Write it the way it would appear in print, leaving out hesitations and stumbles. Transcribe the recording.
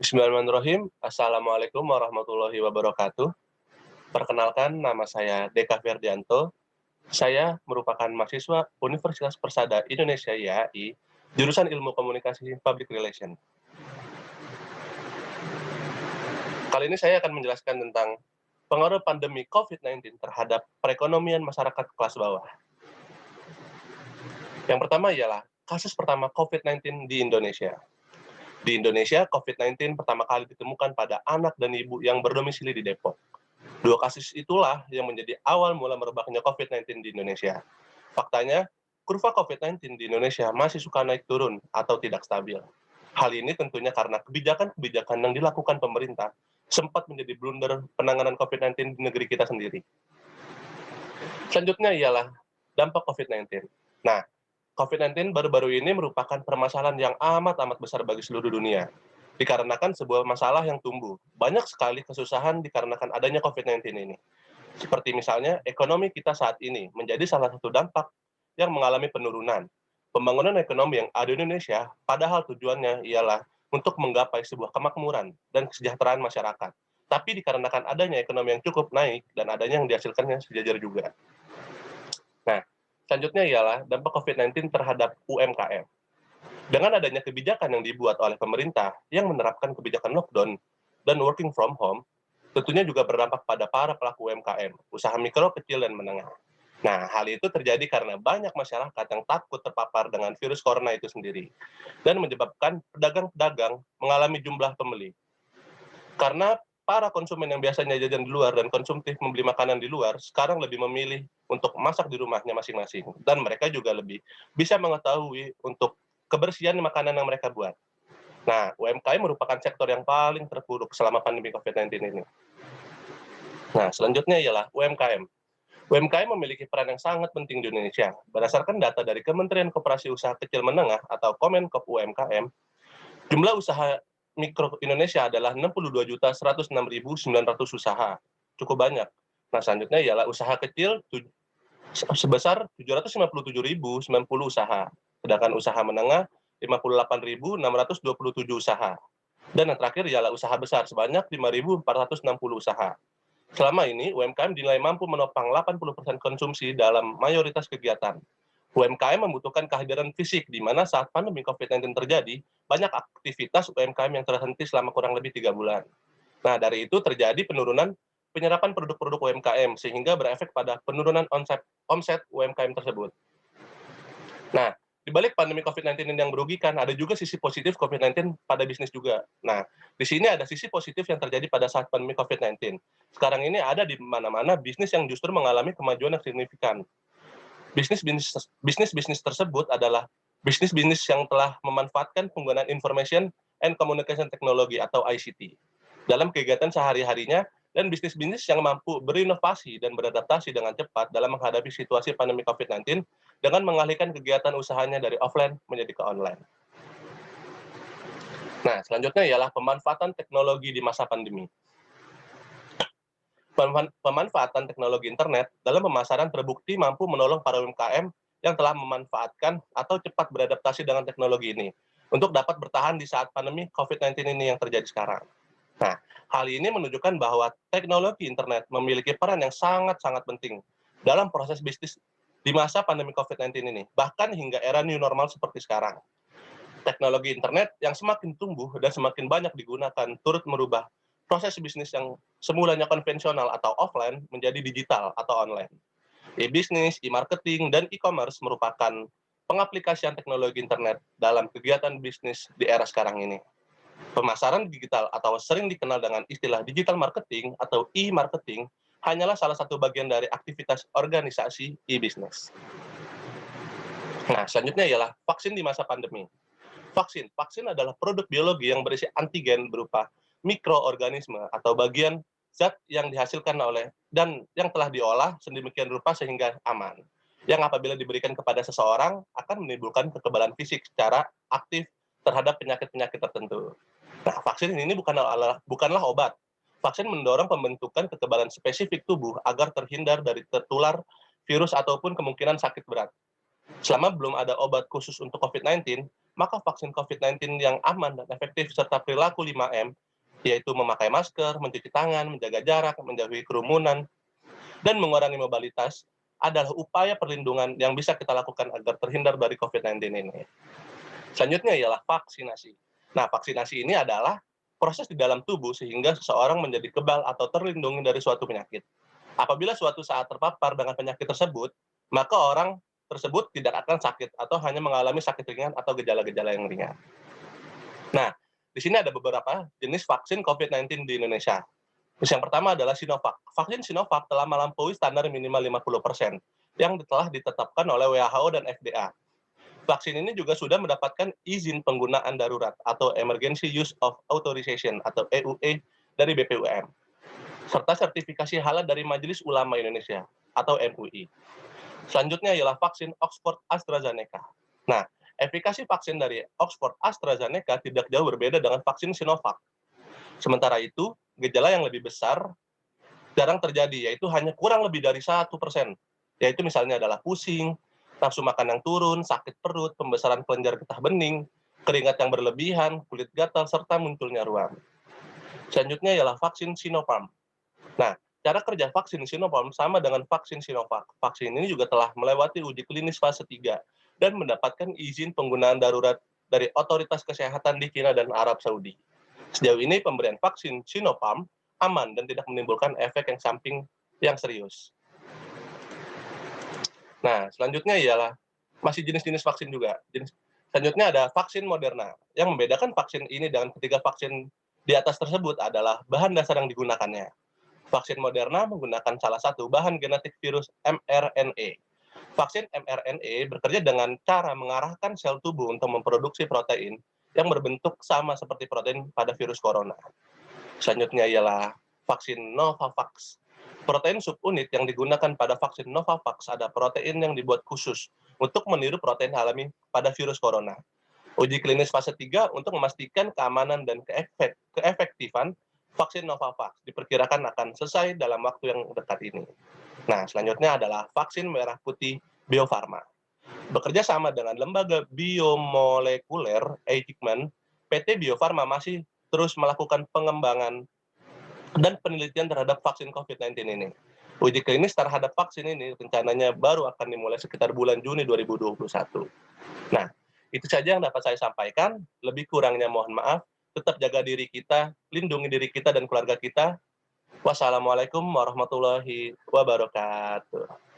Bismillahirrahmanirrahim. Assalamualaikum warahmatullahi wabarakatuh. Perkenalkan, nama saya Deka Ferdianto. Saya merupakan mahasiswa Universitas Persada Indonesia (YAI), jurusan Ilmu Komunikasi Public Relation. Kali ini saya akan menjelaskan tentang pengaruh pandemi COVID-19 terhadap perekonomian masyarakat kelas bawah. Yang pertama ialah kasus pertama COVID-19 di Indonesia. Di Indonesia, COVID-19 pertama kali ditemukan pada anak dan ibu yang berdomisili di Depok. Dua kasus itulah yang menjadi awal mula merebaknya COVID-19 di Indonesia. Faktanya, kurva COVID-19 di Indonesia masih suka naik turun atau tidak stabil. Hal ini tentunya karena kebijakan-kebijakan yang dilakukan pemerintah sempat menjadi blunder penanganan COVID-19 di negeri kita sendiri. Selanjutnya ialah dampak COVID-19. Nah, COVID-19 baru-baru ini merupakan permasalahan yang amat-amat besar bagi seluruh dunia. Dikarenakan sebuah masalah yang tumbuh. Banyak sekali kesusahan dikarenakan adanya COVID-19 ini. Seperti misalnya, ekonomi kita saat ini menjadi salah satu dampak yang mengalami penurunan. Pembangunan ekonomi yang ada di Indonesia, padahal tujuannya ialah untuk menggapai sebuah kemakmuran dan kesejahteraan masyarakat. Tapi dikarenakan adanya ekonomi yang cukup naik dan adanya yang dihasilkannya sejajar juga. Nah, selanjutnya ialah dampak COVID-19 terhadap UMKM. Dengan adanya kebijakan yang dibuat oleh pemerintah yang menerapkan kebijakan lockdown dan working from home, tentunya juga berdampak pada para pelaku UMKM, usaha mikro, kecil, dan menengah. Nah, hal itu terjadi karena banyak masyarakat yang takut terpapar dengan virus corona itu sendiri, dan menyebabkan pedagang-pedagang mengalami jumlah pembeli. Karena para konsumen yang biasanya jajan di luar dan konsumtif membeli makanan di luar, sekarang lebih memilih untuk masak di rumahnya masing-masing. Dan mereka juga lebih bisa mengetahui untuk kebersihan makanan yang mereka buat. Nah, UMKM merupakan sektor yang paling terpuruk selama pandemi COVID-19 ini. Nah, selanjutnya ialah UMKM. UMKM memiliki peran yang sangat penting di Indonesia. Berdasarkan data dari Kementerian Koperasi Usaha Kecil Menengah atau Kemenkop UMKM, jumlah usaha mikro Indonesia adalah 62.106.900 usaha. Cukup banyak. Nah, selanjutnya ialah usaha kecil sebesar 757.090 usaha. Sedangkan usaha menengah 58.627 usaha. Dan yang terakhir ialah usaha besar sebanyak 5.460 usaha. Selama ini, UMKM dinilai mampu menopang 80% konsumsi dalam mayoritas kegiatan. UMKM membutuhkan kehadiran fisik, di mana saat pandemi COVID-19 terjadi, banyak aktivitas UMKM yang terhenti selama kurang lebih 3 bulan. Nah, dari itu terjadi penurunan penyerapan produk-produk UMKM, sehingga berefek pada penurunan omset UMKM tersebut. Nah, di balik pandemi COVID-19 yang merugikan, ada juga sisi positif COVID-19 pada bisnis juga. Nah, di sini ada sisi positif yang terjadi pada saat pandemi COVID-19. Sekarang ini ada di mana-mana bisnis yang justru mengalami kemajuan yang signifikan. Bisnis-bisnis tersebut adalah bisnis-bisnis yang telah memanfaatkan penggunaan Information and Communication Technology atau ICT dalam kegiatan sehari-harinya, dan bisnis-bisnis yang mampu berinovasi dan beradaptasi dengan cepat dalam menghadapi situasi pandemi COVID-19 dengan mengalihkan kegiatan usahanya dari offline menjadi ke online. Nah, selanjutnya ialah pemanfaatan teknologi di masa pandemi. Pemanfaatan teknologi internet dalam pemasaran terbukti mampu menolong para UMKM yang telah memanfaatkan atau cepat beradaptasi dengan teknologi ini untuk dapat bertahan di saat pandemi COVID-19 ini yang terjadi sekarang. Nah, hal ini menunjukkan bahwa teknologi internet memiliki peran yang sangat-sangat penting dalam proses bisnis di masa pandemi COVID-19 ini, bahkan hingga era new normal seperti sekarang. Teknologi internet yang semakin tumbuh dan semakin banyak digunakan turut merubah proses bisnis yang semulanya konvensional atau offline menjadi digital atau online. E-bisnis, e-marketing, dan e-commerce merupakan pengaplikasian teknologi internet dalam kegiatan bisnis di era sekarang ini. Pemasaran digital atau sering dikenal dengan istilah digital marketing atau e-marketing hanyalah salah satu bagian dari aktivitas organisasi e-bisnis. Nah, selanjutnya ialah vaksin di masa pandemi. Vaksin adalah produk biologi yang berisi antigen berupa mikroorganisme atau bagian zat yang dihasilkan oleh dan yang telah diolah sedemikian rupa sehingga aman, yang apabila diberikan kepada seseorang akan menimbulkan kekebalan fisik secara aktif terhadap penyakit-penyakit tertentu. Nah, vaksin ini bukanlah obat. Vaksin mendorong pembentukan kekebalan spesifik tubuh agar terhindar dari tertular virus ataupun kemungkinan sakit berat. Selama belum ada obat khusus untuk COVID-19, maka vaksin COVID-19 yang aman dan efektif serta perilaku 5M, yaitu memakai masker, mencuci tangan, menjaga jarak, menjauhi kerumunan, dan mengurangi mobilitas, adalah upaya perlindungan yang bisa kita lakukan agar terhindar dari COVID-19 ini. Selanjutnya ialah vaksinasi. Nah, vaksinasi ini adalah proses di dalam tubuh sehingga seseorang menjadi kebal atau terlindungi dari suatu penyakit. Apabila suatu saat terpapar dengan penyakit tersebut, maka orang tersebut tidak akan sakit atau hanya mengalami sakit ringan atau gejala-gejala yang ringan. Nah, di sini ada beberapa jenis vaksin COVID-19 di Indonesia. Yang pertama adalah Sinovac. Vaksin Sinovac telah melampaui standar minimal 50% yang telah ditetapkan oleh WHO dan FDA. Vaksin ini juga sudah mendapatkan izin penggunaan darurat atau Emergency Use of Authorization atau EUA dari BPOM, serta sertifikasi halal dari Majelis Ulama Indonesia atau MUI. Selanjutnya ialah vaksin Oxford AstraZeneca. Nah, efikasi vaksin dari Oxford AstraZeneca tidak jauh berbeda dengan vaksin Sinovac. Sementara itu, gejala yang lebih besar jarang terjadi, yaitu hanya kurang lebih dari 1%, yaitu misalnya adalah pusing, nafsu makan yang turun, sakit perut, pembesaran kelenjar getah bening, keringat yang berlebihan, kulit gatal, serta munculnya ruam. Selanjutnya ialah vaksin Sinopharm. Nah, cara kerja vaksin Sinopharm sama dengan vaksin Sinovac. Vaksin ini juga telah melewati uji klinis fase 3 dan mendapatkan izin penggunaan darurat dari otoritas kesehatan di China dan Arab Saudi. Sejauh ini pemberian vaksin Sinopharm aman dan tidak menimbulkan efek yang samping yang serius. Nah, selanjutnya ialah masih jenis-jenis vaksin juga. Selanjutnya ada vaksin Moderna. Yang membedakan vaksin ini dengan ketiga vaksin di atas tersebut adalah bahan dasar yang digunakannya. Vaksin Moderna menggunakan salah satu bahan genetik virus mRNA. Vaksin mRNA bekerja dengan cara mengarahkan sel tubuh untuk memproduksi protein yang berbentuk sama seperti protein pada virus corona. Selanjutnya ialah vaksin Novavax. Protein subunit yang digunakan pada vaksin Novavax ada protein yang dibuat khusus untuk meniru protein alami pada virus corona. Uji klinis fase 3 untuk memastikan keamanan dan keefektifan vaksin Novavax diperkirakan akan selesai dalam waktu yang dekat ini. Nah, selanjutnya adalah vaksin merah putih Bio Farma. Bekerja sama dengan lembaga biomolekuler Eijkman, PT Bio Farma masih terus melakukan pengembangan dan penelitian terhadap vaksin COVID-19 ini. Uji klinis terhadap vaksin ini rencananya baru akan dimulai sekitar bulan Juni 2021. Nah, itu saja yang dapat saya sampaikan. Lebih kurangnya mohon maaf. Tetap jaga diri kita, lindungi diri kita dan keluarga kita. Wassalamualaikum warahmatullahi wabarakatuh.